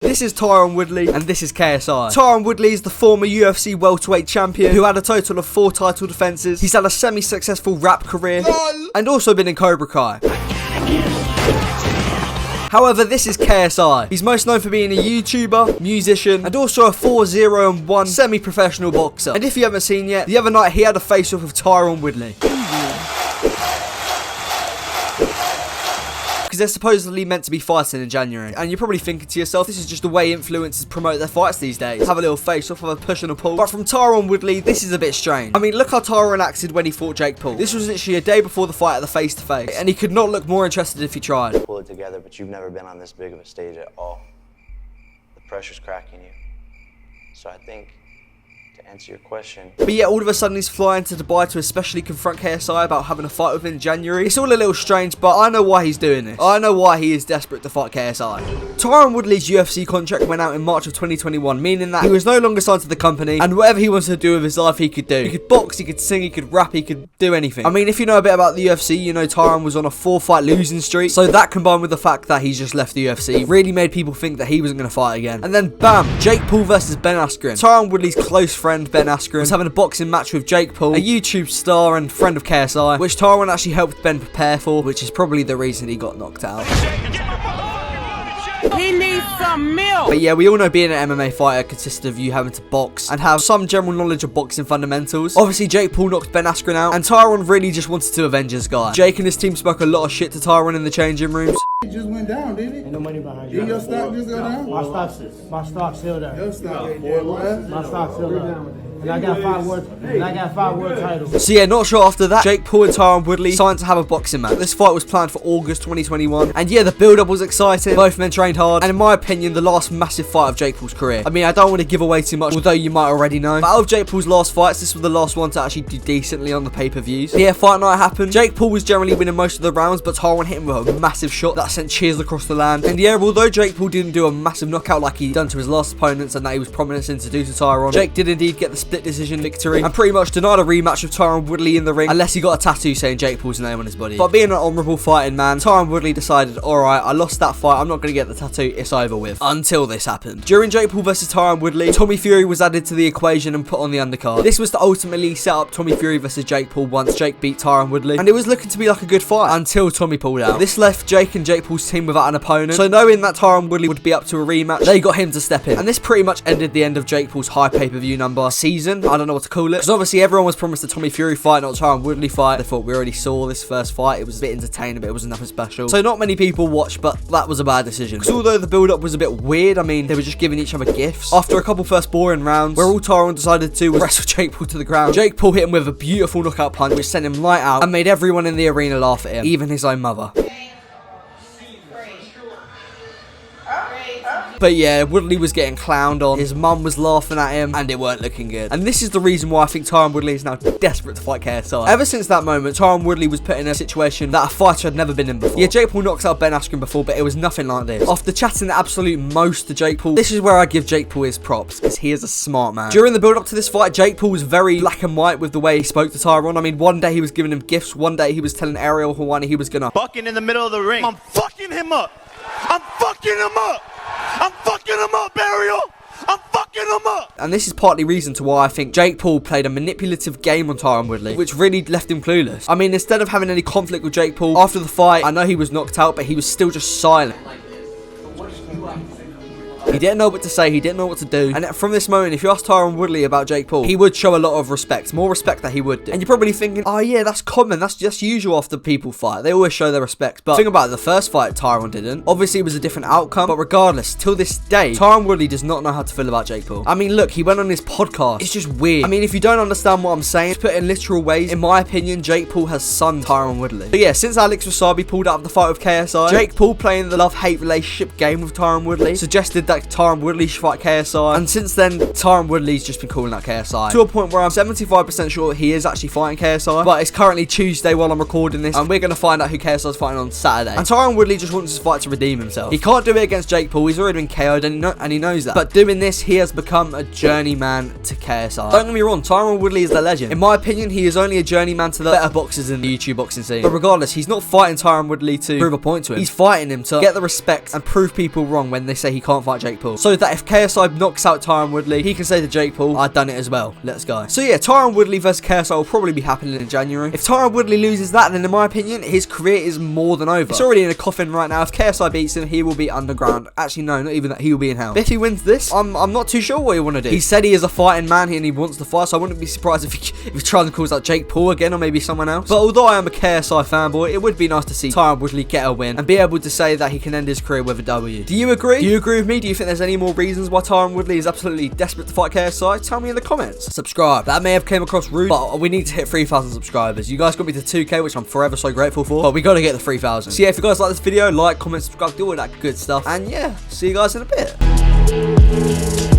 This is Tyron Woodley, and this is KSI. Tyron Woodley is the former UFC welterweight champion who had a total of 4 title defenses. He's had a semi-successful rap career and also been in Cobra Kai. However, this is KSI. He's most known for being a YouTuber, musician, and also a 4-0-1 semi-professional boxer. And if you haven't seen yet, the other night he had a face-off with Tyron Woodley. Because they're supposedly meant to be fighting in January. And you're probably thinking to yourself, this is just the way influencers promote their fights these days. Have a little face-off, have a push and a pull. But from Tyron Woodley, this is a bit strange. I mean, look how Tyron acted when he fought Jake Paul. This was literally a day before the fight at the face-to-face. And he could not look more interested if he tried. Pull it together, but you've never been on this big of a stage at all. The pressure's cracking you. So I think, to answer your question... But yeah, all of a sudden he's flying to Dubai to especially confront KSI about having a fight with him in January. It's all a little strange, but I know why he's doing this. I know why he is desperate to fight KSI. Tyron Woodley's UFC contract went out in March of 2021, meaning that he was no longer signed to the company, and whatever he wanted to do with his life, he could do. He could box, he could sing, he could rap, he could do anything. I mean, if you know a bit about the UFC, you know Tyron was on a 4-fight losing streak, so that combined with the fact that he's just left the UFC really made people think that he wasn't going to fight again. And then bam, Jake Paul versus Ben Askren. Tyron Woodley's close friend Ben Askren was having a boxing match with Jake Paul, a YouTube star and friend of KSI, which Tyron actually helped Ben prepare for, which is probably the reason he got knocked out. He needs some milk. But yeah, we all know being an MMA fighter consists of you having to box and have some general knowledge of boxing fundamentals. Obviously, Jake Paul knocked Ben Askren out, and Tyron really just wanted to avenge his guy. Jake and his team spoke a lot of shit to Tyron in the changing rooms. It just went down, didn't it? Ain't no money behind you. Did your stock just go down? My stock still there. Your stock, yeah, what? My stock still there. And I got 5 world titles. So yeah, not sure after that, Jake Paul and Tyron Woodley signed to have a boxing match. This fight was planned for August 2021. And yeah, the build-up was exciting. Both men trained hard. And in my opinion, the last massive fight of Jake Paul's career. I mean, I don't want to give away too much, although you might already know. But out of Jake Paul's last fights, this was the last one to actually do decently on the pay-per-views. Yeah, fight night happened. Jake Paul was generally winning most of the rounds, but Tyron hit him with a massive shot that sent cheers across the land. And yeah, although Jake Paul didn't do a massive knockout like he'd done to his last opponents and that he was promising to do to Tyron, Jake did indeed get the split decision victory and pretty much denied a rematch with Tyron Woodley in the ring unless he got a tattoo saying Jake Paul's name on his body. But being an honourable fighting man, Tyron Woodley decided, alright, I lost that fight, I'm not going to get the tattoo, it's over with. Until this happened. During Jake Paul versus Tyron Woodley, Tommy Fury was added to the equation and put on the undercard. This was to ultimately set up Tommy Fury versus Jake Paul once Jake beat Tyron Woodley, and it was looking to be like a good fight until Tommy pulled out. This left Jake and Jake Paul's team without an opponent, so knowing that Tyron Woodley would be up to a rematch, they got him to step in. And this pretty much ended the end of Jake Paul's high pay-per-view number season, I don't know what to call it, because obviously everyone was promised a Tommy Fury fight, not a Tyron Woodley fight. They thought we already saw this first fight, it was a bit entertaining, but it wasn't nothing special. So not many people watched, but that was a bad decision. Because although the build-up was a bit weird, I mean, they were just giving each other gifts. After a couple first boring rounds, where all Tyron decided to do was wrestle Jake Paul to the ground, Jake Paul hit him with a beautiful knockout punch, which sent him light out and made everyone in the arena laugh at him, even his own mother. But yeah, Woodley was getting clowned on, his mum was laughing at him, and it weren't looking good. And this is the reason why I think Tyron Woodley is now desperate to fight KSI. Ever since that moment, Tyron Woodley was put in a situation that a fighter had never been in before. Yeah, Jake Paul knocked out Ben Askren before, but it was nothing like this. After chatting the absolute most to Jake Paul, this is where I give Jake Paul his props, because he is a smart man. During the build-up to this fight, Jake Paul was very black and white with the way he spoke to Tyron. I mean, one day he was giving him gifts, one day he was telling Ariel Helwani he was gonna fucking in the middle of the ring. I'm fucking him up. I'm fucking him up. I'm fucking him up, Ariel! I'm fucking him up! And this is partly reason to why I think Jake Paul played a manipulative game on Tyron Woodley, which really left him clueless. I mean, instead of having any conflict with Jake Paul, after the fight, I know he was knocked out, but he was still just silent. He didn't know what to say, he didn't know what to do. And from this moment, if you ask Tyron Woodley about Jake Paul, he would show a lot of respect. More respect that he would do. And you're probably thinking, oh yeah, that's common. That's just usual after people fight. They always show their respect. But think about it, the first fight, Tyron didn't. Obviously, it was a different outcome. But regardless, till this day, Tyron Woodley does not know how to feel about Jake Paul. I mean, look, he went on his podcast. It's just weird. I mean, if you don't understand what I'm saying, to put it in literal ways, in my opinion, Jake Paul has sunned Tyron Woodley. But yeah, since Alex Wasabi pulled out of the fight with KSI, Jake Paul playing the love-hate relationship game with Tyron Woodley suggested that Tyron Woodley should fight KSI, and since then Tyron Woodley's just been calling out KSI to a point where I'm 75% sure he is actually fighting KSI, but it's currently Tuesday while I'm recording this, and we're going to find out who KSI's fighting on Saturday. And Tyron Woodley just wants his fight to redeem himself. He can't do it against Jake Paul, he's already been KO'd, and he knows that, but doing this, he has become a journeyman to KSI. Don't get me wrong, Tyron Woodley is the legend. In my opinion, he is only a journeyman to the better boxers in the YouTube boxing scene, but regardless, he's not fighting Tyron Woodley to prove a point to him. He's fighting him to get the respect and prove people wrong when they say he can't fight Jake Jake Paul. So that if KSI knocks out Tyron Woodley, he can say to Jake Paul, I've done it as well. Let's go. So yeah, Tyron Woodley versus KSI will probably be happening in January. If Tyron Woodley loses that, then in my opinion, his career is more than over. It's already in a coffin right now. If KSI beats him, he will be underground. Actually, no, not even that. He will be in hell. But if he wins this, I'm not too sure what he want to do. He said he is a fighting man and he wants to fight, so I wouldn't be surprised if he tries and calls out Jake Paul again or maybe someone else. But although I am a KSI fanboy, it would be nice to see Tyron Woodley get a win and be able to say that he can end his career with a W. Do you agree? Do you agree with me? Do you think there's any more reasons why Tyron Woodley is absolutely desperate to fight KSI? Tell me in the comments. Subscribe. That may have came across rude, but we need to hit 3,000 subscribers. You guys got me to 2K, which I'm forever so grateful for, but we got to get the 3,000. So yeah, if you guys like this video, like, comment, subscribe, do all that good stuff. And yeah, see you guys in a bit.